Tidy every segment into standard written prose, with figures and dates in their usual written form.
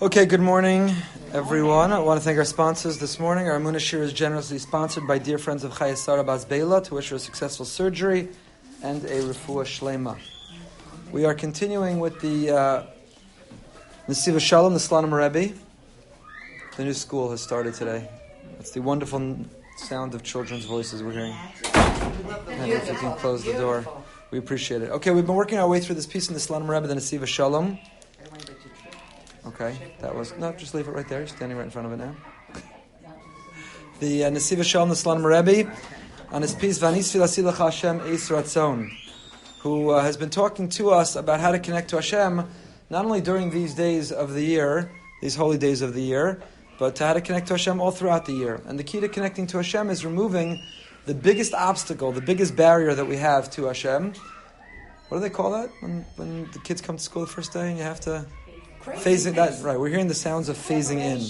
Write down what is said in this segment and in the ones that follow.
Okay, good morning, everyone. I want to thank our sponsors this morning. Our Amunah Shir is generously sponsored by dear friends of Chaya Sarah Bas Beila to wish her a successful surgery and a refuah shlema. We are continuing with the Nesiva Shalom, the Slonim Rebbe. The new school has started today. It's the wonderful sound of children's voices we're hearing. And if you can close the door, we appreciate it. Okay, we've been working our way through this piece in the Slonim Rebbe, the Nesiva Shalom. Okay, just leave it right there. You're standing right in front of it now. The Nesiva Shalom, the Slonim Rebbe, on his piece, Vanis Filasi Lech Hashem Eis Ratzon, who has been talking to us about how to connect to Hashem, not only during these days of the year, these holy days of the year, but how to connect to Hashem all throughout the year. And the key to connecting to Hashem is removing the biggest obstacle, the biggest barrier that we have to Hashem. What do they call that? When the kids come to school the first day and you have to... Phasing that right. We're hearing the sounds of phasing in.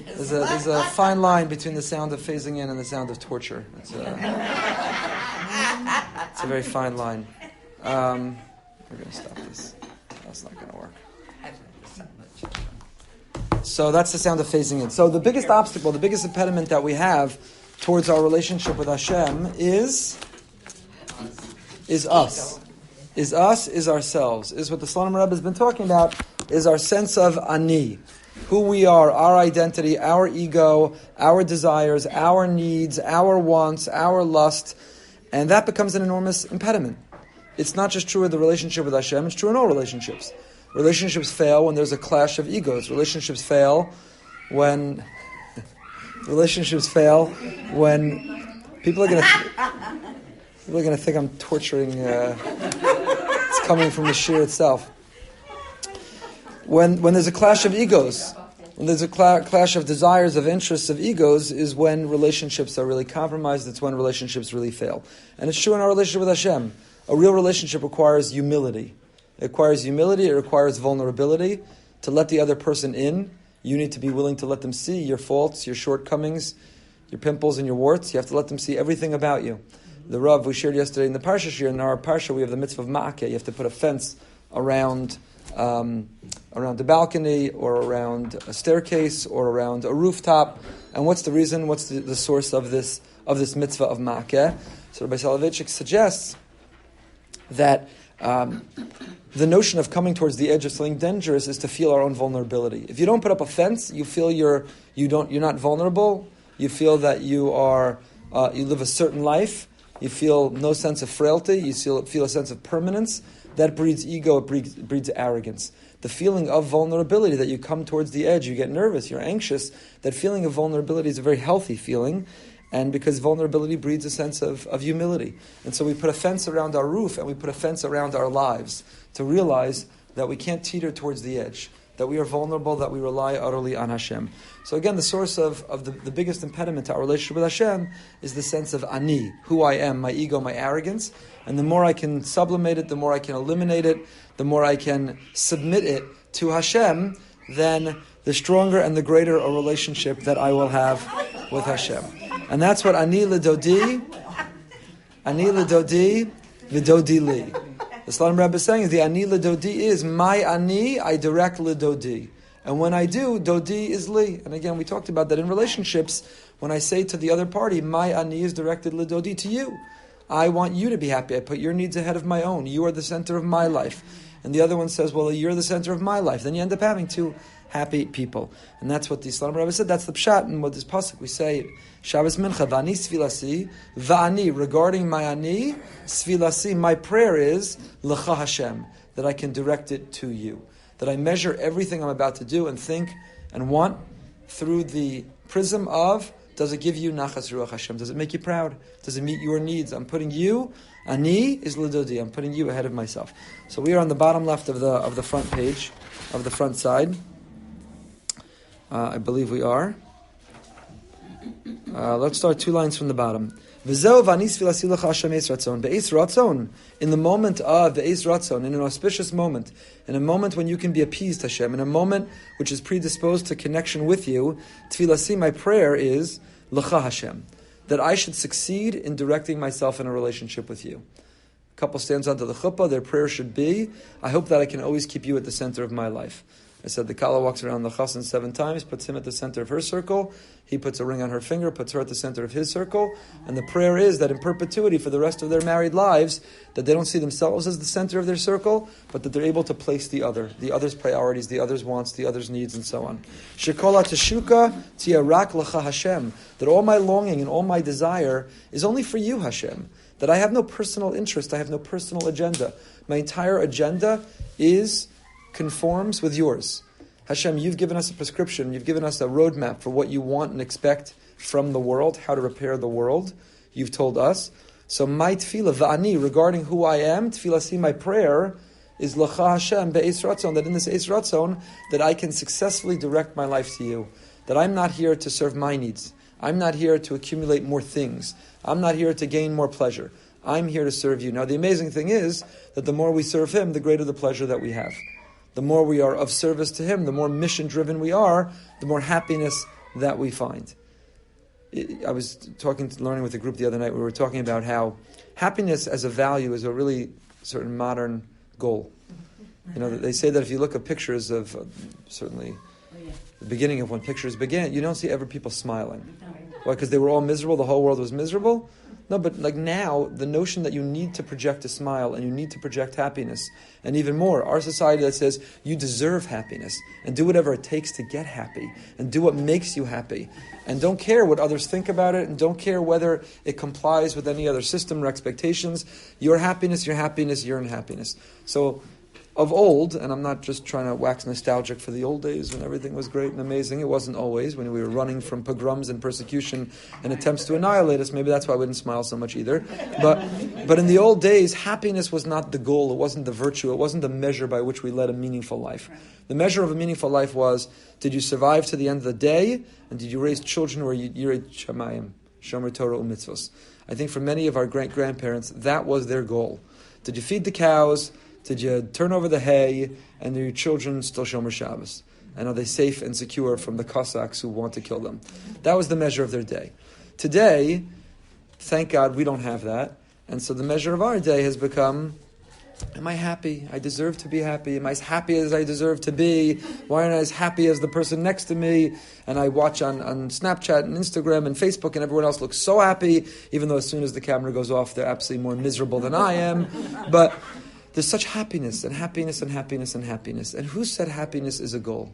There's a fine line between the sound of phasing in and the sound of torture. It's a very fine line. We're going to stop this. That's not going to work. So that's the sound of phasing in. So the biggest obstacle, the biggest impediment that we have towards our relationship with Hashem is us. Is ourselves. Is what the Slonim Rebbe has been talking about. Is our sense of ani, who we are, our identity, our ego, our desires, our needs, our wants, our lust, and that becomes an enormous impediment. It's not just true in the relationship with Hashem, it's true in all relationships. Relationships fail when there's a clash of egos. Relationships fail when people are going to think I'm torturing. It's coming from the shir itself. When there's a clash of egos, when there's a clash of desires, of interests, of egos, is when relationships are really compromised. It's when relationships really fail. And it's true in our relationship with Hashem. A real relationship requires humility. It requires humility, it requires vulnerability. To let the other person in, you need to be willing to let them see your faults, your shortcomings, your pimples and your warts. You have to let them see everything about you. The Rav we shared yesterday in the Parsha shir, in our Parsha we have the mitzvah of ma'akeh. You have to put a fence around the balcony, or around a staircase, or around a rooftop. And what's the reason? What's the source of this mitzvah of ma'akeh? So Rabbi Soloveitchik suggests that the notion of coming towards the edge of something dangerous is to feel our own vulnerability. If you don't put up a fence, you feel you're not vulnerable. You feel that you live a certain life. You feel no sense of frailty. You feel a sense of permanence. That breeds ego, it breeds arrogance. The feeling of vulnerability, that you come towards the edge, you get nervous, you're anxious, that feeling of vulnerability is a very healthy feeling, and because vulnerability breeds a sense of humility. And so we put a fence around our roof, and we put a fence around our lives to realize that we can't teeter towards the edge, that we are vulnerable, that we rely utterly on Hashem. So again, the source of the biggest impediment to our relationship with Hashem is the sense of ani, who I am, my ego, my arrogance. And the more I can sublimate it, the more I can eliminate it, the more I can submit it to Hashem, then the stronger and the greater a relationship that I will have with Hashem. And that's what ani l'dodi, v'dodi li. The Slonim Rebbe is saying is the ani l'dodi is my ani, I direct l'dodi. And when I do, dodi is li. And again, we talked about that in relationships. When I say to the other party, my ani is directed l'dodi, to you. I want you to be happy. I put your needs ahead of my own. You are the center of my life. And the other one says, well, you're the center of my life. Then you end up having two happy people. And that's what the Slonim Rebbe said. That's the pshat. And what this pasuk we say, Shabbos Mincha, v'ani svilasi, v'ani, regarding my ani, svilasi, my prayer is, l'cha Hashem, that I can direct it to you. That I measure everything I'm about to do and think and want through the prism of, does it give you nachas ruach Hashem? Does it make you proud? Does it meet your needs? I'm putting you, ani is l'dodi, I'm putting you ahead of myself. So we are on the bottom left of the front page, of the front side. I believe we are. Let's start 2 lines from the bottom. V'zeu v'anis filasi lecha Hashem eis ratzon. Be'eis ratzon, in the moment of be'eis ratzon, in an auspicious moment, in a moment when you can be appeased, Hashem, in a moment which is predisposed to connection with you, tfilasi, my prayer is lecha Hashem, that I should succeed in directing myself in a relationship with you. A couple stands onto the chuppah, their prayer should be, I hope that I can always keep you at the center of my life. I said the Kala walks around the Chassan 7 times, puts him at the center of her circle. He puts a ring on her finger, puts her at the center of his circle. And the prayer is that in perpetuity for the rest of their married lives, that they don't see themselves as the center of their circle, but that they're able to place the other's priorities, the other's wants, the other's needs, and so on. Shekola teshuka tiarak lecha Hashem. That all my longing and all my desire is only for you, Hashem. That I have no personal interest, I have no personal agenda. My entire agenda conforms with yours. Hashem, you've given us a prescription, you've given us a roadmap for what you want and expect from the world, how to repair the world. You've told us. So my tefillah, va'ani, regarding who I am, tefillah, my prayer, is L'cha Hashem be'ez ratzon, that in this eis ratzon, that I can successfully direct my life to you. That I'm not here to serve my needs. I'm not here to accumulate more things. I'm not here to gain more pleasure. I'm here to serve you. Now the amazing thing is that the more we serve him, the greater the pleasure that we have. The more we are of service to him, the more mission-driven we are, the more happiness that we find. I was learning with a group the other night, we were talking about how happiness as a value is a really certain modern goal. You know, they say that if you look at pictures of, certainly, the beginning of when pictures began, you don't see ever people smiling. Why? Because they were all miserable, the whole world was miserable? No, but like now, the notion that you need to project a smile and you need to project happiness, and even more, our society that says you deserve happiness and do whatever it takes to get happy and do what makes you happy and don't care what others think about it and don't care whether it complies with any other system or expectations. Your happiness, your in happiness. So, of old, and I'm not just trying to wax nostalgic for the old days when everything was great and amazing. It wasn't always, when we were running from pogroms and persecution and attempts to annihilate us. Maybe that's why we didn't smile so much either. But in the old days, happiness was not the goal. It wasn't the virtue. It wasn't the measure by which we led a meaningful life. The measure of a meaningful life was, did you survive to the end of the day? And did you raise children who were Yirei Shamayim, Shomer Torah u'mitzvos? I think for many of our great-grandparents, that was their goal. Did you feed the cows? Did you turn over the hay, and your children still Shomer Shabbos? And are they safe and secure from the Cossacks who want to kill them? That was the measure of their day. Today, thank God we don't have that. And so the measure of our day has become, am I happy? I deserve to be happy. Am I as happy as I deserve to be? Why aren't I as happy as the person next to me? And I watch on Snapchat and Instagram and Facebook, and everyone else looks so happy, even though as soon as the camera goes off, they're absolutely more miserable than I am. But there's such happiness and happiness and happiness and happiness. And who said happiness is a goal?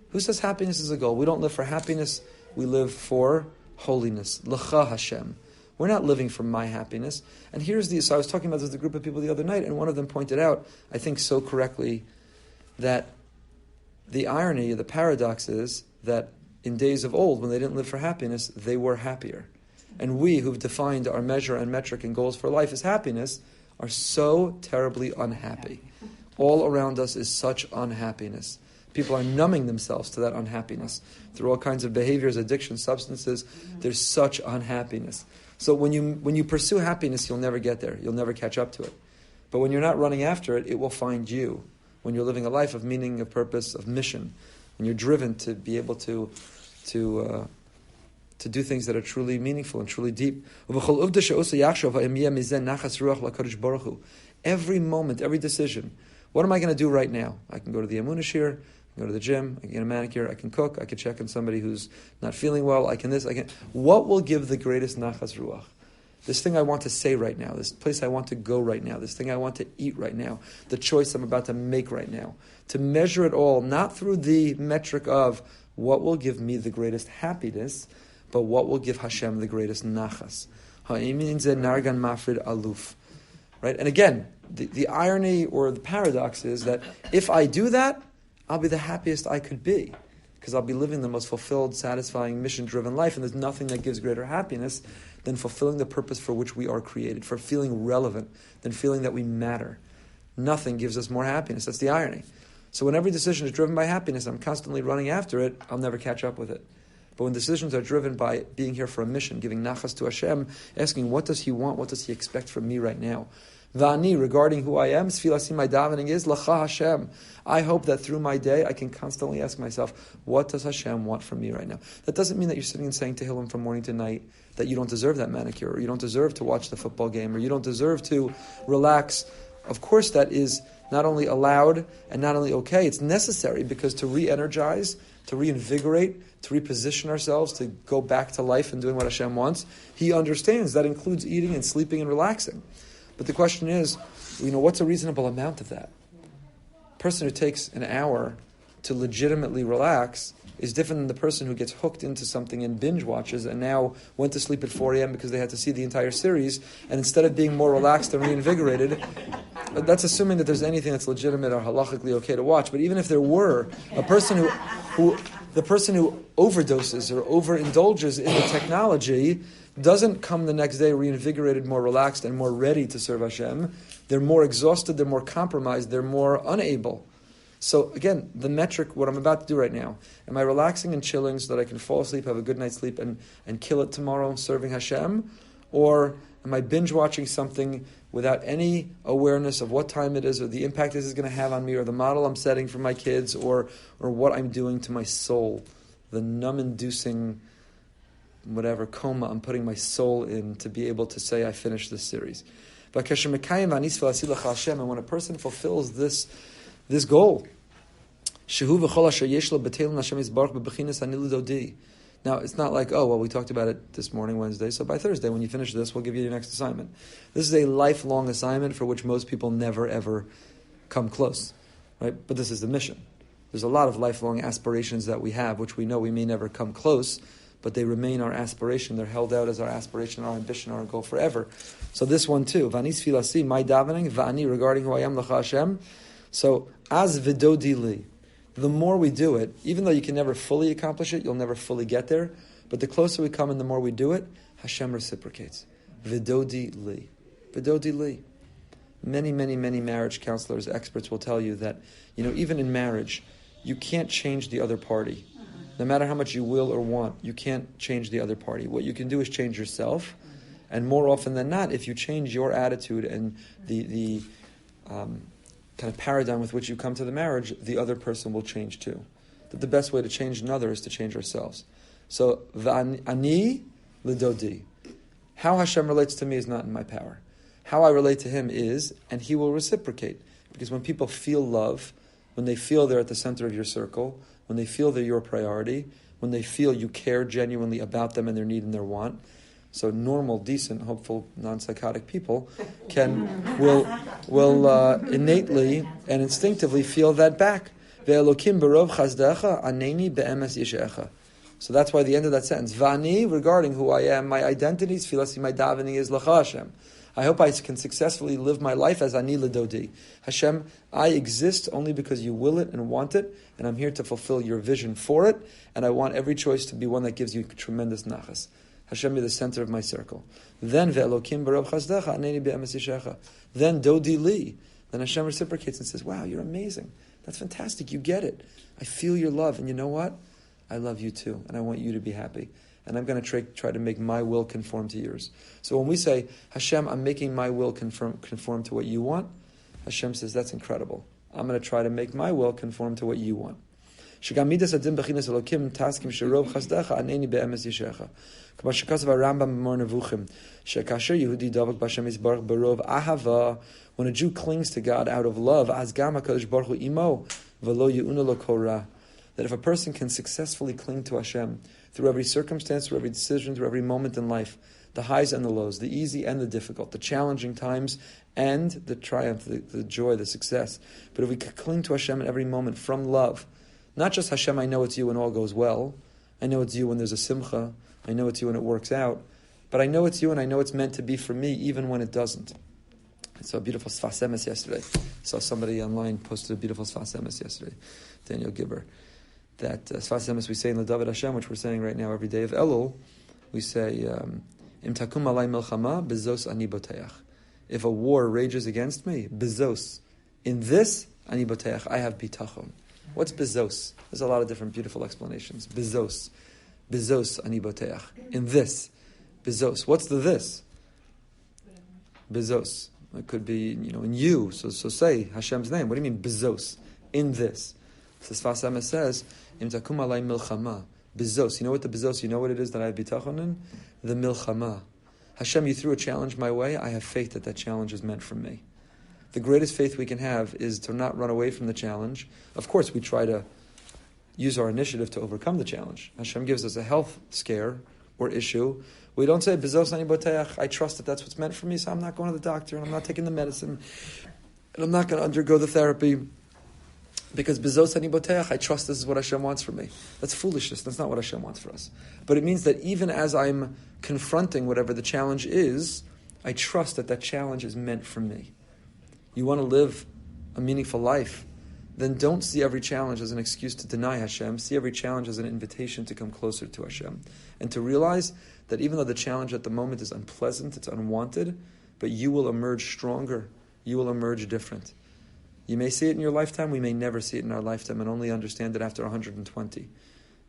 Who says happiness is a goal? We don't live for happiness. We live for holiness. L'cha Hashem. We're not living for my happiness. And so I was talking about this with a group of people the other night, and one of them pointed out, I think so correctly, that the irony, the paradox is that in days of old, when they didn't live for happiness, they were happier. And we, who've defined our measure and metric and goals for life as happiness, are so terribly unhappy. All around us is such unhappiness. People are numbing themselves to that unhappiness through all kinds of behaviors, addictions, substances. There's such unhappiness. So when you pursue happiness, you'll never get there. You'll never catch up to it. But when you're not running after it, it will find you. When you're living a life of meaning, of purpose, of mission, when you're driven to be able to do things that are truly meaningful and truly deep. Every moment, every decision. What am I going to do right now? I can go to the Amunah Shir, I can go to the gym, I can get a manicure, I can cook, I can check on somebody who's not feeling well, I can. What will give the greatest nachas ruach? This thing I want to say right now, this place I want to go right now, this thing I want to eat right now, the choice I'm about to make right now. To measure it all, not through the metric of what will give me the greatest happiness, but what will give Hashem the greatest nachas. Nargan mafrid aluf. Right? And again, the irony or the paradox is that if I do that, I'll be the happiest I could be. Because I'll be living the most fulfilled, satisfying, mission-driven life, and there's nothing that gives greater happiness than fulfilling the purpose for which we are created, for feeling relevant, than feeling that we matter. Nothing gives us more happiness. That's the irony. So when every decision is driven by happiness, I'm constantly running after it, I'll never catch up with it. But when decisions are driven by being here for a mission, giving nachas to Hashem, asking what does He want, what does He expect from me right now? Va'ani, regarding who I am, Sfilasi, my davening is, L'cha Hashem. I hope that through my day, I can constantly ask myself, what does Hashem want from me right now? That doesn't mean that you're sitting and saying Tehillim from morning to night, that you don't deserve that manicure, or you don't deserve to watch the football game, or you don't deserve to relax. Of course that is not only allowed and not only okay, it's necessary, because to re-energize, to reinvigorate, to reposition ourselves, to go back to life and doing what Hashem wants, He understands that includes eating and sleeping and relaxing. But the question is, what's a reasonable amount of that? A person who takes an hour to legitimately relax is different than the person who gets hooked into something and binge watches and now went to sleep at 4 a.m. because they had to see the entire series, and instead of being more relaxed and reinvigorated, that's assuming that there's anything that's legitimate or halachically okay to watch. But even if there were, the person who overdoses or overindulges in the technology doesn't come the next day reinvigorated, more relaxed, and more ready to serve Hashem. They're more exhausted, they're more compromised, they're more unable. So again, the metric, what I'm about to do right now, am I relaxing and chilling so that I can fall asleep, have a good night's sleep, and kill it tomorrow serving Hashem? Or am I binge watching something without any awareness of what time it is, or the impact this is going to have on me, or the model I'm setting for my kids, or what I'm doing to my soul, the numb-inducing whatever coma I'm putting my soul in to be able to say I finished this series. And when a person fulfills this goal, now, it's not like, we talked about it this morning, Wednesday, so by Thursday, when you finish this, we'll give you your next assignment. This is a lifelong assignment for which most people never, ever come close, right? But this is the mission. There's a lot of lifelong aspirations that we have, which we know we may never come close, but they remain our aspiration. They're held out as our aspiration, our ambition, our goal forever. So this one too, Vanis filasi, my davening, va'ani, regarding who I am, l'cha Hashem. So, as vidodi li, the more we do it, even though you can never fully accomplish it, you'll never fully get there, but the closer we come and the more we do it, Hashem reciprocates. Vidodi li. Vidodi li. Many, many, many marriage counselors, experts will tell you that, even in marriage, you can't change the other party. No matter how much you will or want, you can't change the other party. What you can do is change yourself, and more often than not, if you change your attitude and the kind of paradigm with which you come to the marriage, the other person will change too. That the best way to change another is to change ourselves. So, v'ani l'dodi. How Hashem relates to me is not in my power. How I relate to Him is, and He will reciprocate. Because when people feel love, when they feel they're at the center of your circle, when they feel they're your priority, when they feel you care genuinely about them and their need and their want, so normal, decent, hopeful, non-psychotic people will innately and instinctively feel that back. Ve'elokim berov chazdecha aneni be'emes yishecha. So that's why the end of that sentence, Vani, regarding who I am, my identity, tefilasi, my davening is l'cha Hashem. I hope I can successfully live my life as ani l'dodi. Hashem, I exist only because you will it and want it, and I'm here to fulfill your vision for it, and I want every choice to be one that gives you tremendous nachas. Hashem be the center of my circle. Then ve'elokim b'rov chazdecha aneni be'emes yishecha. Then dodi li. Then Hashem reciprocates and says, wow, you're amazing. That's fantastic. You get it. I feel your love. And you know what? I love you too. And I want you to be happy. And I'm going to try to make my will conform to yours. So when we say, Hashem, I'm making my will conform to what you want, Hashem says, that's incredible. I'm going to try to make my will conform to what you want. Shem midas adin bechinas elokim taskim sherov chasdecha aneni be'emes yishecha. K'ma shekasav Rambam b'mor nevuchim shekasher Yehudi davak b'Hashem yisbarach berov ahava. When a Jew clings to God out of love, as gam HaKadosh Baruch Hu imo v'lo ye'una lo korah. That if a person can successfully cling to Hashem through every circumstance, through every decision, through every moment in life, the highs and the lows, the easy and the difficult, the challenging times and the triumph, the joy, the success. But if we could cling to Hashem in every moment from love, not just Hashem, I know it's you when all goes well, I know it's you when there's a simcha, I know it's you when it works out, but I know it's you and I know it's meant to be for me even when it doesn't. I saw a beautiful Sfas Emes yesterday. I saw somebody online posted a beautiful Sfas Emes yesterday, Daniel Gibber. That Sfas Emes we say in the David Hashem, which we're saying right now every day of Elul, we say, Im takum alay milchama, bezos ani boteach. If a war rages against me, bezos. In this, ani boteach, I have bitachon. What's bezos? There's a lot of different beautiful explanations. Bezos. Bezos ani boteach. In this. Bezos. What's the this? Bezos. It could be, in you. So say Hashem's name. What do you mean, bezos? In this. So Sfas Emes says, Im takum alay milchama. Bezos. You know what the bezos, you know what it is that I have bitachon in? The milchama. Hashem, you threw a challenge my way. I have faith that challenge is meant for me. the greatest faith we can have is to not run away from the challenge. Of course, we try to use our initiative to overcome the challenge. Hashem gives us a health scare or issue. We don't say, Bezos ani boteach, I trust that that's what's meant for me, so I'm not going to the doctor, and I'm not taking the medicine, and I'm not going to undergo the therapy, because Bezos ani boteach, I trust this is what Hashem wants for me. That's foolishness. That's not what Hashem wants for us. But it means that even as I'm confronting whatever the challenge is, I trust that that challenge is meant for me. You want to live a meaningful life, then don't see every challenge as an excuse to deny Hashem. See every challenge as an invitation to come closer to Hashem. And to realize that even though the challenge at the moment is unpleasant, it's unwanted, but you will emerge stronger. You will emerge different. You may see it in your lifetime, we may never see it in our lifetime, and only understand it after 120.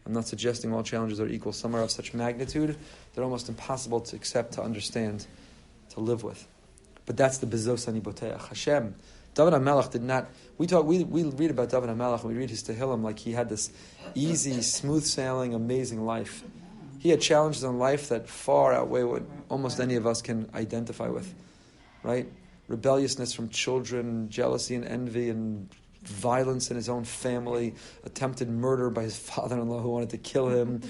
I'm not suggesting all challenges are equal. Some are of such magnitude, they're almost impossible to accept, to understand, to live with. But that's the Bezos ani boteach. Hashem. David HaMelech did not. We read about David HaMelech, and we read his Tehillim like he had this easy, smooth sailing, amazing life. He had challenges in life that far outweigh what almost any of us can identify with, right? Rebelliousness from children, jealousy and envy, and violence in his own family, attempted murder by his father-in-law who wanted to kill him.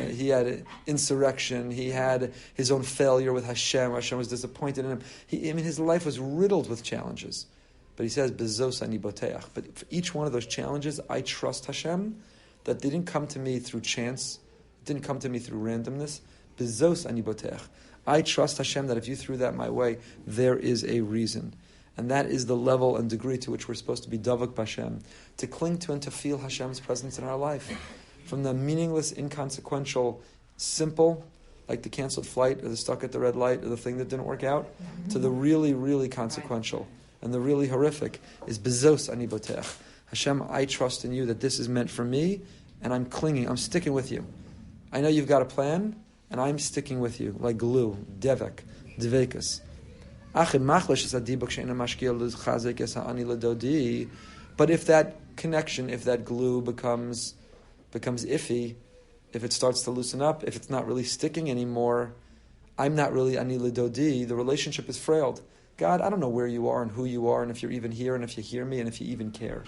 He had insurrection. He had his own failure with Hashem. Hashem was disappointed in him. His life was riddled with challenges. But he says, Bezos ani boteach. But for each one of those challenges, I trust Hashem that they didn't come to me through chance. It didn't come to me through randomness. Bezos ani boteach. I trust Hashem that if you threw that my way, there is a reason. And that is the level and degree to which we're supposed to be davak b'Hashem, to cling to and to feel Hashem's presence in our life. From the meaningless, inconsequential, simple, like the canceled flight, or the stuck at the red light, or the thing that didn't work out, to the really, really consequential. And the really horrific is Bezos ani boteach. Hashem, I trust in you that this is meant for me, and I'm clinging, I'm sticking with you. I know you've got a plan, and I'm sticking with you, like glue, devek, dvekas. But if that connection, if that glue becomes iffy, if it starts to loosen up, if it's not really sticking anymore, I'm not really ani ledodi, the relationship is frailed. God, I don't know where you are and who you are and if you're even here and if you hear me and if you even care.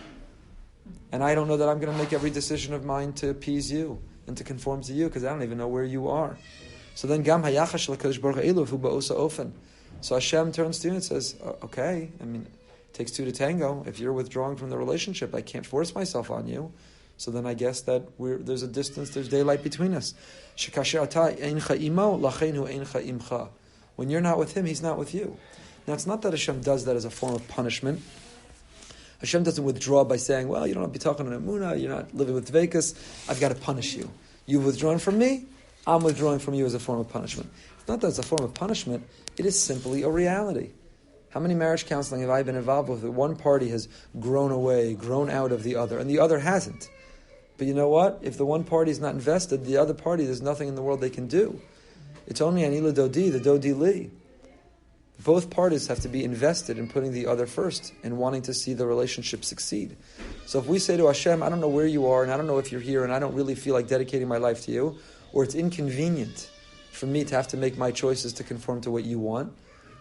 And I don't know that I'm going to make every decision of mine to appease you and to conform to you because I don't even know where you are. So then, gam hayachash l'kadosh baruch hu hu ba'osa ofen. So Hashem turns to you and says, okay, it takes two to tango. If you're withdrawing from the relationship, I can't force myself on you. So then I guess that there's a distance, there's daylight between us. When you're not with him, he's not with you. Now, it's not that Hashem does that as a form of punishment. Hashem doesn't withdraw by saying, well, you don't have to be talking on Emunah, you're not living with Dveikus, I've got to punish you. You've withdrawn from me, I'm withdrawing from you as a form of punishment. It's not that it's a form of punishment, it is simply a reality. How many marriage counseling have I been involved with? One party has grown away, grown out of the other, and the other hasn't. But you know what? If the one party is not invested, the other party, there's nothing in the world they can do. It's only Anila Dodi, the Dodi Li. Both parties have to be invested in putting the other first and wanting to see the relationship succeed. So if we say to Hashem, I don't know where you are, and I don't know if you're here, and I don't really feel like dedicating my life to you, or it's inconvenient for me to have to make my choices to conform to what you want,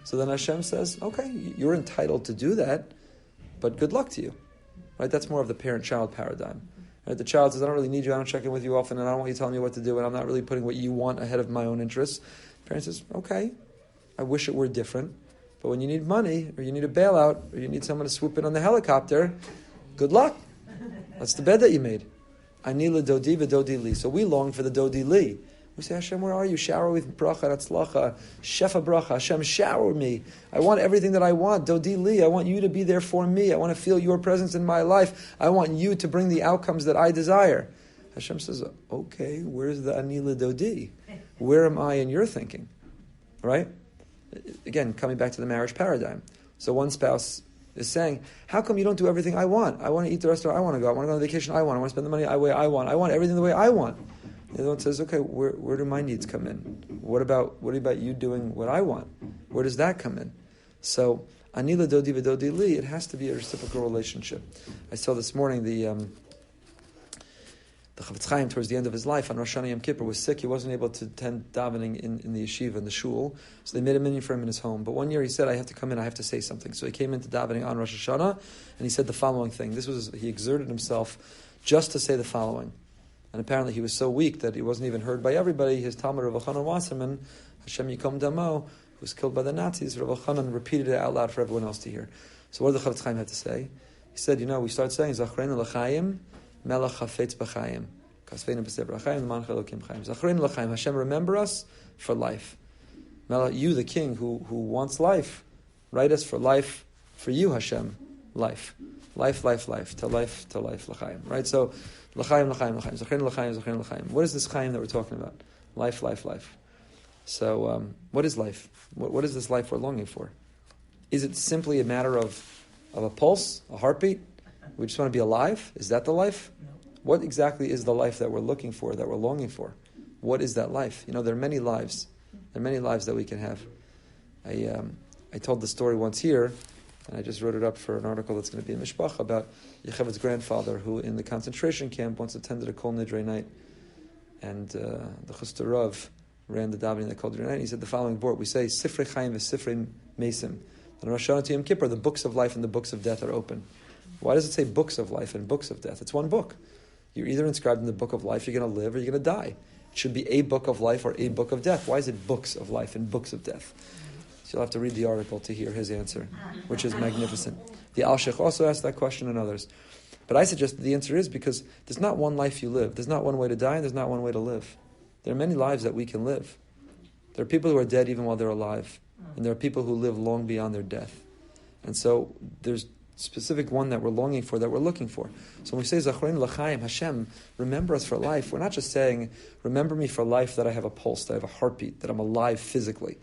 so then Hashem says, okay, you're entitled to do that, but good luck to you. Right? That's more of the parent-child paradigm. Right? The child says, I don't really need you, I don't check in with you often, and I don't want you telling me what to do, and I'm not really putting what you want ahead of my own interests. The parent says, okay, I wish it were different, but when you need money, or you need a bailout, or you need someone to swoop in on the helicopter, good luck. That's the bed that you made. Ani l'dodi v'dodi li. So we long for the dodi li. We say, Hashem, where are you? Shower with bracha, atzlacha, shefa bracha. Hashem, shower me. I want everything that I want. Dodi li. I want you to be there for me. I want to feel your presence in my life. I want you to bring the outcomes that I desire. Hashem says, okay, where's the ani l'dodi? Where am I in your thinking? Right? Again, coming back to the marriage paradigm. So one spouse is saying, how come you don't do everything I want? I want to eat the restaurant I want to go. I want to go on vacation I want to spend the money the way I want. I want everything the way I want. The other one says, okay, where do my needs come in? What about you doing what I want? Where does that come in? So, anila dodi v'dodi li, it has to be a reciprocal relationship. I saw this morning The Chavetz Chaim, towards the end of his life, on Rosh Hashanah Yom Kippur, was sick. He wasn't able to attend davening in the yeshiva, in the shul. So they made a minyan for him in his home. But one year he said, I have to come in, I have to say something. So he came into davening on Rosh Hashanah, and he said the following thing. He exerted himself just to say the following. And apparently he was so weak that he wasn't even heard by everybody. His Talmud, Rav Chanan Wasserman, Hashem Yikom Damo, who was killed by the Nazis, Rav Chanan repeated it out loud for everyone else to hear. So what did the Chavetz Chaim have to say? He said, we start saying, Zachreinu l'chaim, melech chafetz b'chaim. Kasveinu b'sefer ha'chaim, l'manach Elokim chaim. Zachreinu l'chaim, Hashem, remember us for life. You, the King, who wants life, write us for life, for you, Hashem, life. Life, till life, l'chaim. Right? So, l'chaim, Zachreinu l'chaim. What is this chaim that we're talking about? Life. So, what is life? What is this life we're longing for? Is it simply a matter of a pulse, a heartbeat? We just want to be alive? Is that the life? No. What exactly is the life that we're looking for, that we're longing for? What is that life? There are many lives. There are many lives that we can have. I told the story once here, and I just wrote it up for an article that's going to be in Mishpach about Yechevet's grandfather, who in the concentration camp once attended a Kol Nidrei night, and the Chuster Rav ran the davening that Kol Nidrei night, and he said the following word. We say, Sifrei Chaim v'Sifrei Mesim. On Rosh Hashanah to Yom Kippur, the books of life and the books of death are open. Why does it say books of life and books of death? It's one book. You're either inscribed in the book of life, you're going to live, or you're going to die. It should be a book of life or a book of death. Why is it books of life and books of death? So you'll have to read the article to hear his answer, which is magnificent. The Al-Sheikh also asked that question and others. But I suggest that the answer is because there's not one life you live. There's not one way to die and there's not one way to live. There are many lives that we can live. There are people who are dead even while they're alive. And there are people who live long beyond their death. And so there's specific one that we're longing for, that we're looking for. So when we say Zachreinu l'chaim, Hashem, remember us for life, we're not just saying, remember me for life, that I have a pulse, that I have a heartbeat, that I'm alive physically.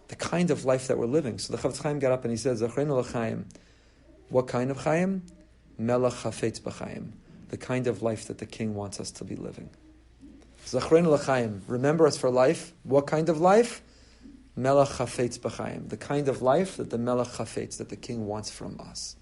The kind of life that we're living. So the Chavetz Chaim got up and he said, Zachreinu l'chaim. What kind of chaim? Melech chafetz b'chaim. The kind of life that the King wants us to be living. Zachreinu l'chaim. Remember us for life. What kind of life? Melech chafetz b'chaim. The kind of life that the Melech chafetz, that the King wants from us.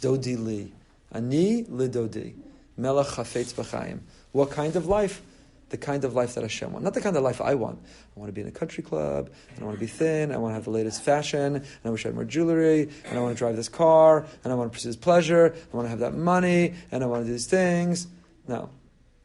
Dodi li. Ani li dodi. Melech chafetz b'chaim. What kind of life? The kind of life that Hashem wants. Not the kind of life I want. I want to be in a country club, and I want to be thin, I want to have the latest fashion, and I wish I had more jewelry, and I want to drive this car, and I want to pursue this pleasure, I want to have that money, and I want to do these things. No.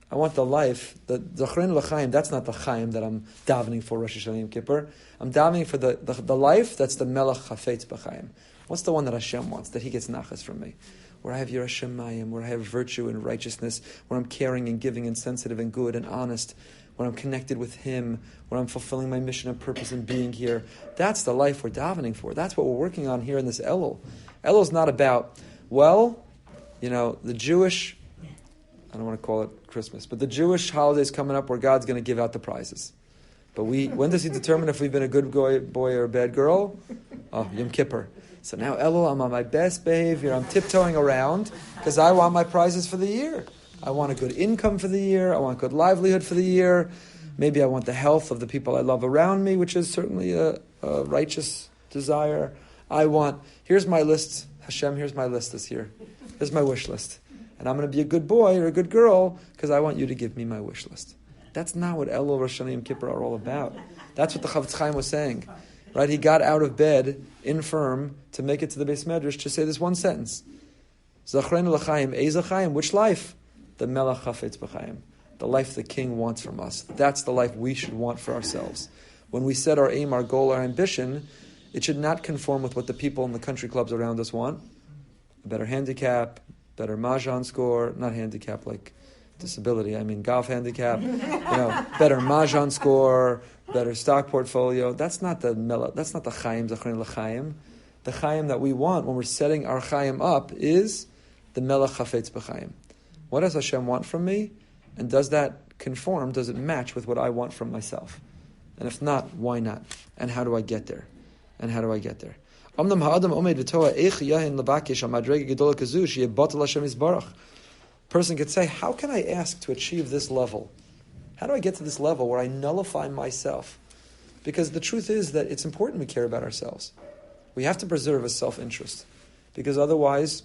I want the life, the Zachreinu l'chaim, that's not the chaim that I'm davening for Rosh Hashanah Yom Kippur. I'm davening for the life that's the Melech chafetz b'chaim. What's the one that Hashem wants, that He gets nachas from me? Where I have Yirah Shamayim, where I have virtue and righteousness, where I'm caring and giving and sensitive and good and honest, where I'm connected with Him, where I'm fulfilling my mission and purpose and being here. That's the life we're davening for. That's what we're working on here in this Elul. Elul's not about, the Jewish, I don't want to call it Christmas, but the Jewish holiday's coming up where God's going to give out the prizes. But when does He determine if we've been a good boy or a bad girl? Oh, Yom Kippur. So now, Elul, I'm on my best behavior. I'm tiptoeing around because I want my prizes for the year. I want a good income for the year. I want good livelihood for the year. Maybe I want the health of the people I love around me, which is certainly a righteous desire. Here's my list. Hashem, here's my list this year. Here's my wish list. And I'm going to be a good boy or a good girl because I want you to give me my wish list. That's not what Elul, Rosh Hashanah, Yom Kippur are all about. That's what the Chavetz Chaim was saying. Right? He got out of bed, infirm, to make it to the Beis Medrash to say this one sentence. Zachreinu l'chaim, Eizachayim, which life? The Melech chafetz b'chaim. The life the King wants from us. That's the life we should want for ourselves. When we set our aim, our goal, our ambition, it should not conform with what the people in the country clubs around us want. A better handicap, better mahjong score, not handicap like disability, I mean golf handicap, better mahjong score, better stock portfolio. That's not the chaim, Zachreinu l'chaim. The chaim that we want when we're setting our chaim up is the Melech chafetz b'chaim. What does Hashem want from me? And does that conform, does it match with what I want from myself? And if not, why not? And how do I get there? Person could say, how can I ask to achieve this level? How do I get to this level where I nullify myself? Because the truth is that it's important we care about ourselves. We have to preserve a self-interest. Because otherwise,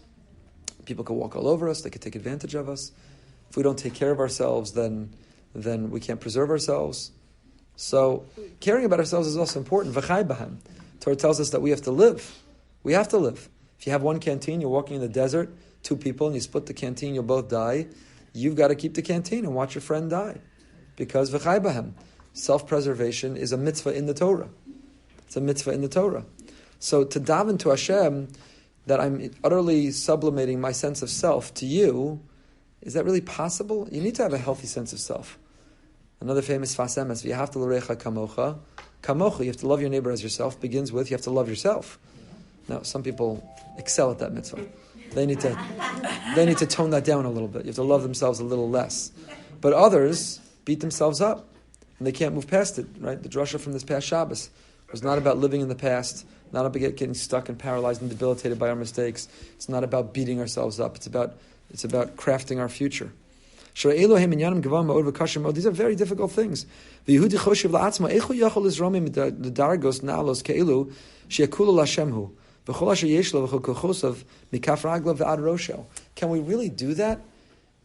people could walk all over us, they could take advantage of us. If we don't take care of ourselves, then we can't preserve ourselves. So caring about ourselves is also important. V'chai b'hem. Torah tells us that we have to live. We have to live. If you have one canteen, you're walking in the desert, 2 people, and you split the canteen, you'll both die. You've got to keep the canteen and watch your friend die. Because v'chai b'hem. Self-preservation is a mitzvah in the Torah. It's a mitzvah in the Torah. So to daven to Hashem that I'm utterly sublimating my sense of self to you, is that really possible? You need to have a healthy sense of self. Another famous Fas Emes, v'yahavta l'recha kamocha. Kamocha, you have to love your neighbor as yourself, begins with you have to love yourself. Now, some people excel at that mitzvah. They need to tone that down a little bit. You have to love themselves a little less. But others beat themselves up, and they can't move past it, right? The drasha from this past Shabbos was not about living in the past, not about getting stuck and paralyzed and debilitated by our mistakes. It's not about beating ourselves up. It's about crafting our future. These are very difficult things. The Can we really do that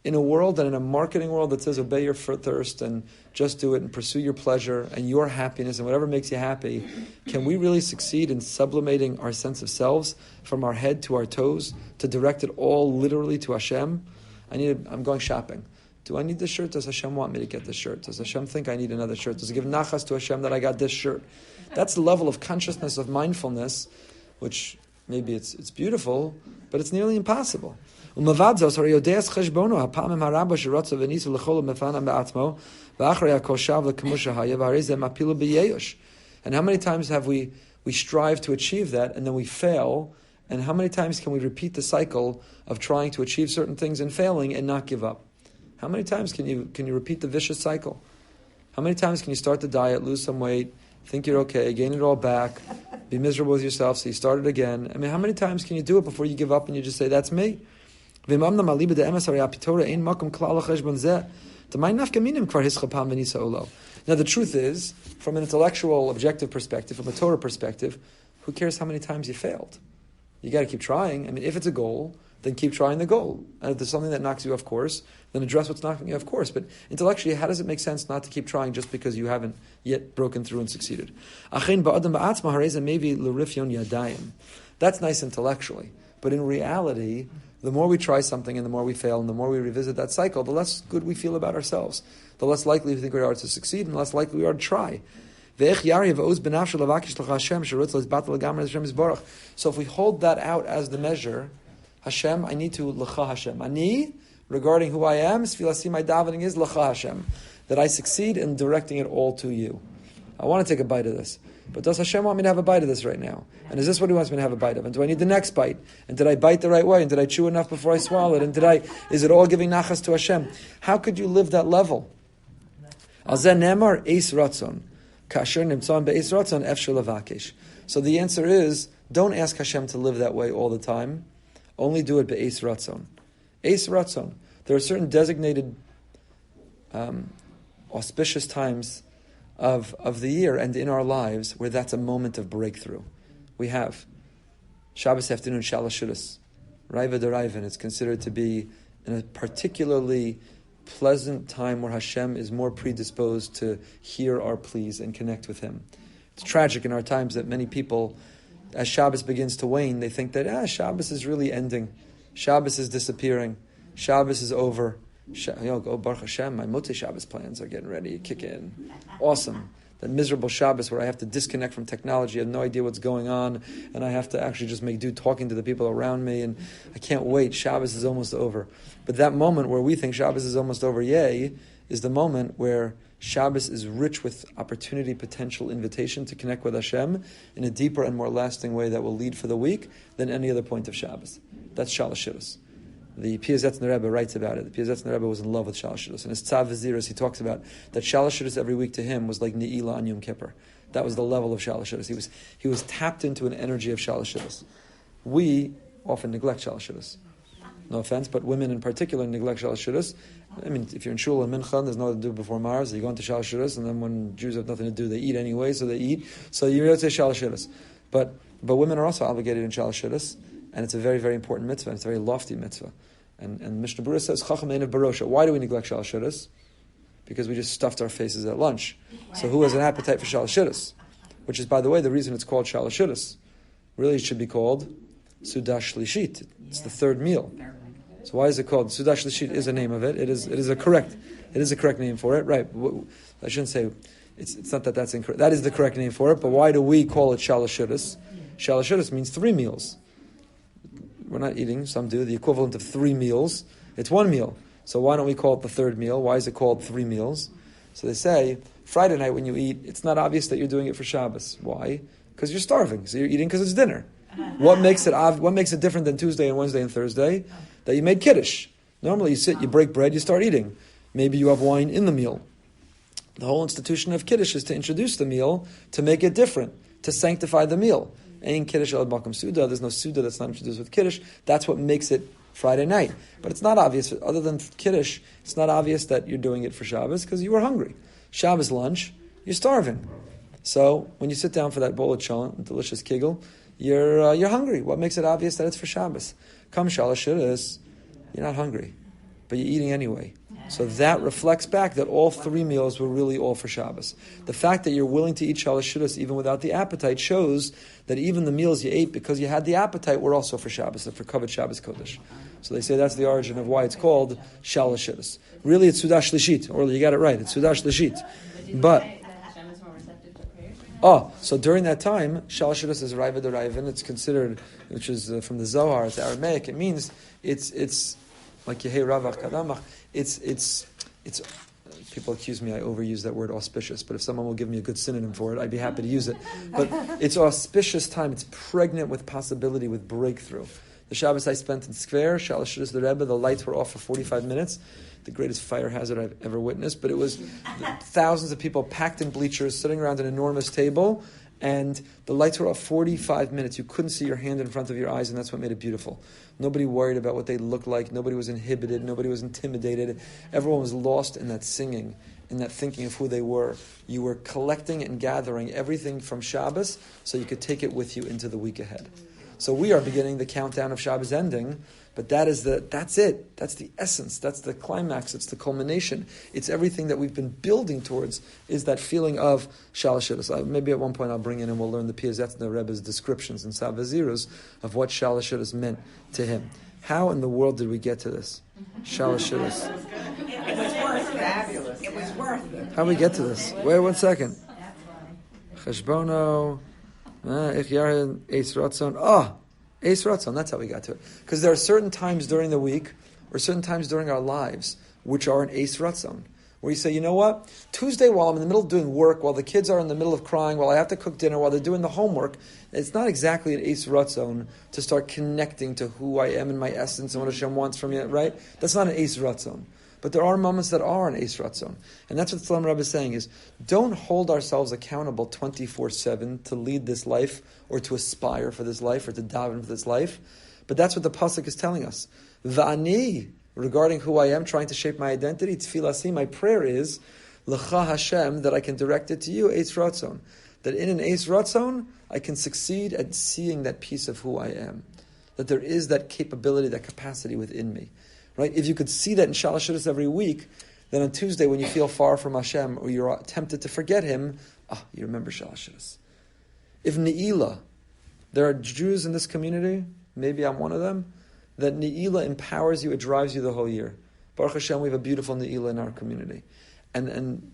in a world and in a marketing world that says obey your thirst and just do it and pursue your pleasure and your happiness and whatever makes you happy? Can we really succeed in sublimating our sense of selves from our head to our toes to direct it all literally to Hashem? I'm going shopping. Do I need this shirt? Does Hashem want me to get this shirt? Does Hashem think I need another shirt? Does it give nachas to Hashem that I got this shirt? That's the level of consciousness, of mindfulness, which maybe it's beautiful, but it's nearly impossible. And how many times have we strive to achieve that and then we fail? And how many times can we repeat the cycle of trying to achieve certain things and failing and not give up? How many times can you repeat the vicious cycle? How many times can you start the diet, lose some weight, think you're okay, gain it all back, be miserable with yourself, so you start it again? I mean, how many times can you do it before you give up and you just say, that's me? Now the truth is, from an intellectual, objective perspective, from a Torah perspective, who cares how many times you failed? You got to keep trying. I mean, if it's a goal, then keep trying the goal. And if there's something that knocks you off course, then address what's knocking you off course. But intellectually, how does it make sense not to keep trying just because you haven't yet broken through and succeeded? That's nice intellectually. But in reality, the more we try something and the more we fail and the more we revisit that cycle, the less good we feel about ourselves. The less likely we think we are to succeed and the less likely we are to try. So if we hold that out as the measure, Hashem, I need to l'cha Hashem. Ani, regarding who I am, sfilasi, my davening is l'cha Hashem, that I succeed in directing it all to you. I want to take a bite of this. But does Hashem want me to have a bite of this right now? And is this what He wants me to have a bite of? And do I need the next bite? And did I bite the right way? And did I chew enough before I swallow it? And is it all giving nachas to Hashem? How could you live that level? Al zeh nemar eis ratzon. Kasher nimtzon be'eis ratzon efshel levakesh. So the answer is, don't ask Hashem to live that way all the time. Only do it be'eis ratzon. Eis ratzon. There are certain designated auspicious times of the year and in our lives where that's a moment of breakthrough. We have Shabbos afternoon Shalosh Shudas, Raiva D'Raiva, and it's considered to be in a particularly pleasant time where Hashem is more predisposed to hear our pleas and connect with Him. It's tragic in our times that many people, as Shabbos begins to wane, they think that Shabbos is really ending, Shabbos is disappearing, Shabbos is over. Go Baruch Hashem, my Motzei Shabbos plans are getting ready to kick in. Awesome. That miserable Shabbos where I have to disconnect from technology, I have no idea what's going on, and I have to actually just make do talking to the people around me, and I can't wait. Shabbos is almost over. But that moment where we think Shabbos is almost over, yay, is the moment where Shabbos is rich with opportunity, potential, invitation to connect with Hashem in a deeper and more lasting way that will lead for the week than any other point of Shabbos. That's Shalosh Shudas. The Piazetzner Rebbe writes about it. The Piazetzner Rebbe was in love with Shalosh Shudas. In his Tzav V'Ziras, he talks about that Shalosh Shudas every week to him was like Ne'ilah on Yom Kippur. That was the level of Shalosh Shudas. He was tapped into an energy of Shalosh Shudas. We often neglect Shalosh Shudas. No offense, but women in particular neglect Shalosh Shudas. I mean, if you're in shul and mincha, there's nothing to do before Mars, so you go into Shalosh Shudas, and then when Jews have nothing to do, they eat anyway, so they eat. So you really say Shalosh Shudas. But women are also obligated in Shalosh Shudas, and it's a very, very important mitzvah, and it's a very lofty mitzvah. And Mishnah Berurah says, Chacham Ein of Barosha. Why do we neglect Shalosh Shudas? Because we just stuffed our faces at lunch. So who has an appetite for Shalosh Shudas? Which is, by the way, the reason it's called Shalosh Shudas. Really, it should be called Sudash Lishit. It's the third meal. So why is it called Sudash Lishit? Is a name of it. It is a correct name for it. Right. I shouldn't say it's not that that's incorrect. That is the correct name for it. But why do we call it Shalosh Shudas? Shalosh Shudas means 3 meals. We're not eating, some do, the equivalent of 3 meals. It's 1 meal. So why don't we call it the third meal? Why is it called 3 meals? So they say, Friday night when you eat, it's not obvious that you're doing it for Shabbos. Why? Because you're starving. So you're eating because it's dinner. What makes it different than Tuesday and Wednesday and Thursday? That you made Kiddush. Normally you sit, you break bread, you start eating. Maybe you have wine in the meal. The whole institution of Kiddush is to introduce the meal, to make it different, to sanctify the meal. Ain't Kiddush el Malkum Suda. There's no Suda that's not introduced with Kiddush. That's what makes it Friday night. But it's not obvious, other than Kiddush, it's not obvious that you're doing it for Shabbos because you were hungry. Shabbos lunch, you're starving. So when you sit down for that bowl of cholent, delicious kigel, you're hungry. What makes it obvious that it's for Shabbos? Come Shalosh Shudas, you're not hungry, but you're eating anyway. So that reflects back that all 3 meals were really all for Shabbos. The fact that you're willing to eat Shalosh Shudas even without the appetite shows that even the meals you ate because you had the appetite were also for Shabbos, for Kavod Shabbos Kodesh. So they say that's the origin of why it's called Shalosh Shudas. Really, it's Sudash Lishit, or you got it right, it's Sudash Lishit. But so during that time, Shalosh Shudas is Raiva D'Raiva, it's considered, which is from the Zohar, it's Aramaic. It means it's like Yehei Ravach Kadamach. It's people accuse me I overuse that word auspicious, but if someone will give me a good synonym for it, I'd be happy to use it. But it's auspicious time. It's pregnant with possibility, with breakthrough. The Shabbos I spent in Skver, Shalosh Shudas the Rebbe, the lights were off for 45 minutes. The greatest fire hazard I've ever witnessed, but it was thousands of people packed in bleachers, sitting around an enormous table, and the lights were off 45 minutes. You couldn't see your hand in front of your eyes, and that's what made it beautiful. Nobody worried about what they looked like. Nobody was inhibited. Nobody was intimidated. Everyone was lost in that singing, in that thinking of who they were. You were collecting and gathering everything from Shabbos so you could take it with you into the week ahead. So we are beginning the countdown of Shabbos ending, but that's it. That's the essence. That's the climax. It's the culmination. It's everything that we've been building towards, is that feeling of Shalosh Shudas. Maybe at one point I'll bring in and we'll learn the Piazetzner Rebbe's descriptions and Savazirus of what Shalosh Shudas meant to him. How in the world did we get to this? Shalosh Shudas. It was worth it. It was worth it. How did we get to this? Wait 1 second. Cheshbono, Ich Yared, Eis Ratzon. Eis Ratzon, that's how we got to it. Because there are certain times during the week, or certain times during our lives, which are an Eis Ratzon. Where you say, you know what? Tuesday, while I'm in the middle of doing work, while the kids are in the middle of crying, while I have to cook dinner, while they're doing the homework, it's not exactly an Eis Ratzon to start connecting to who I am in my essence and what Hashem wants from me, right? That's not an Eis Ratzon. But there are moments that are an Eis Ratzon. And that's what the Tzlem Rebbe is saying is, don't hold ourselves accountable 24/7 to lead this life, or to aspire for this life, or to daven for this life. But that's what the Pasuk is telling us. Va'ani, regarding who I am, trying to shape my identity, tfilasi, my prayer is, L'cha Hashem, that I can direct it to you, Eis Ratzon. That in an Eis Ratzon, I can succeed at seeing that piece of who I am. That there is that capability, that capacity within me. Right? If you could see that in Shalosh Shudas every week, then on Tuesday when you feel far from Hashem or you're tempted to forget Him, you remember Shalosh Shudas. If Ne'ilah, there are Jews in this community, maybe I'm one of them, that Ne'ilah empowers you, it drives you the whole year. Baruch Hashem, we have a beautiful Ne'ilah in our community. And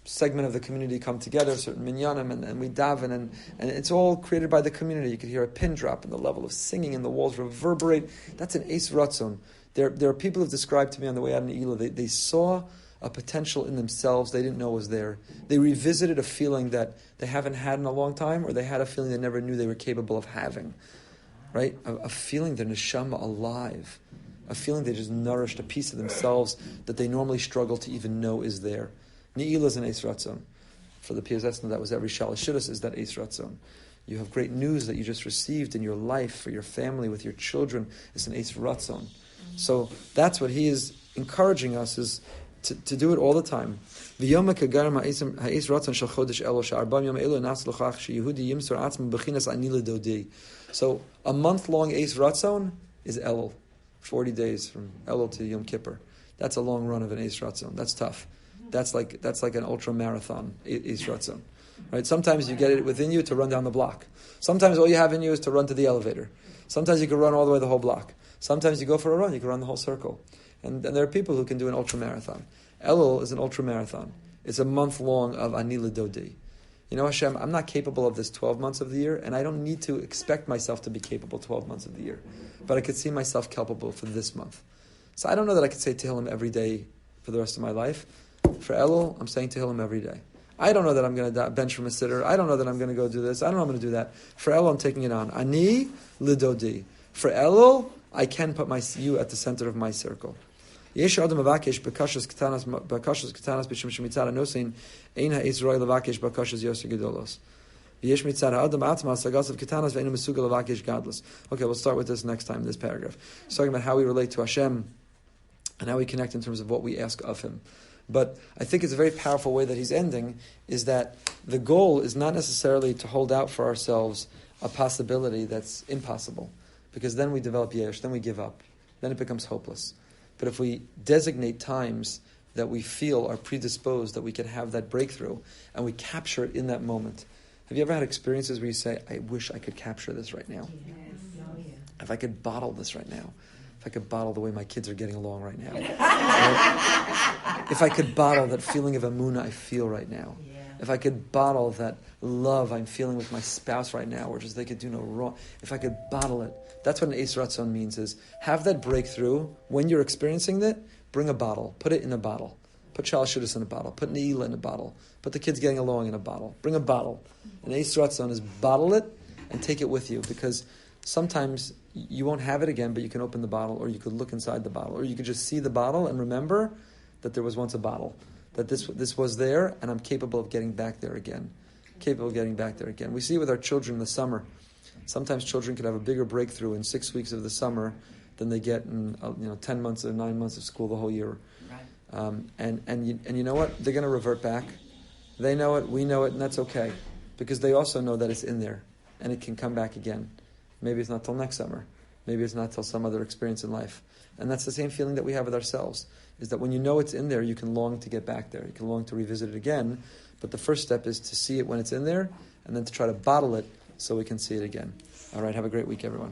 segment of the community come together, certain minyanim, and we daven, and it's all created by the community. You could hear a pin drop, and the level of singing, and the walls reverberate. That's an Eis Ratzon. There are people who have described to me on the way out in Ne'ilah, they saw a potential in themselves they didn't know was there. They revisited a feeling that they haven't had in a long time, or they had a feeling they never knew they were capable of having. Right? A feeling their neshama alive. A feeling they just nourished a piece of themselves that they normally struggle to even know is there. Ne'ilah is an Eis Ratzon. For the Piazetzner, that was every Shalosh Shudas, is that Eis Ratzon. You have great news that you just received in your life, for your family, with your children. It's an Eis Ratzon. So that's what he is encouraging us, is to do it all the time. So a month-long Eis Ratzon is Elul. 40 days from Elul to Yom Kippur. That's a long run of an Eis Ratzon. That's tough. That's like an ultra marathon Eis Ratzon. Right? Sometimes you get it within you to run down the block. Sometimes all you have in you is to run to the elevator. Sometimes you can run all the way the whole block. Sometimes you go for a run, you can run the whole circle. And there are people who can do an ultra marathon. Elul is an ultra marathon. It's a month long of Ani L'Dodi. You know, Hashem, I'm not capable of this 12 months of the year, and I don't need to expect myself to be capable 12 months of the year. But I could see myself capable for this month. So I don't know that I could say Tehillim every day for the rest of my life. For Elul, I'm saying Tehillim every day. I don't know that I'm going to bench from a sitter. I don't know that I'm going to go do this. I don't know I'm going to do that. For Elul, I'm taking it on. Ani L'Dodi. For Elul, I can put you at the center of my circle. Yesh adam avakesh bakashas katanas b'shum shemitzad anosin ein ha'is roi lavakesh bakashas yoser gedolos. Yesh mitzad ha'adam atma sagasav katanas ve'enu mesuga lavakesh gadlus. Okay, we'll start with this next time, this paragraph. It's talking about how we relate to Hashem and how we connect in terms of what we ask of Him. But I think it's a very powerful way that he's ending, is that the goal is not necessarily to hold out for ourselves a possibility that's impossible. Because then we develop yesh, then we give up. Then it becomes hopeless. But if we designate times that we feel are predisposed, that we can have that breakthrough, and we capture it in that moment. Have you ever had experiences where you say, I wish I could capture this right now? Yes. Oh, yeah. If I could bottle this right now. If I could bottle the way my kids are getting along right now. Right? If I could bottle that feeling of Emunah I feel right now. Yeah. If I could bottle that love I'm feeling with my spouse right now, or just they could do no wrong. If I could bottle it. That's what an Eis Ratzon means, is have that breakthrough. When you're experiencing it, bring a bottle. Put it in a bottle. Put Shalosh Shudas in a bottle. Put Ne'ilah in a bottle. Put the kids getting along in a bottle. Bring a bottle. An Eis Ratzon is bottle it and take it with you, because sometimes you won't have it again, but you can open the bottle, or you could look inside the bottle, or you could just see the bottle and remember that there was once a bottle, that this was there, and I'm capable of getting back there again. Capable of getting back there again. We see it with our children in the summer. Sometimes children could have a bigger breakthrough in 6 weeks of the summer than they get in 10 months or 9 months of school the whole year. Right. And you know what? They're going to revert back. They know it, we know it, and that's okay, because they also know that it's in there and it can come back again. Maybe it's not till next summer. Maybe it's not till some other experience in life. And that's the same feeling that we have with ourselves, is that when you know it's in there, you can long to get back there. You can long to revisit it again. But the first step is to see it when it's in there, and then to try to bottle it so we can see it again. All right, have a great week, everyone.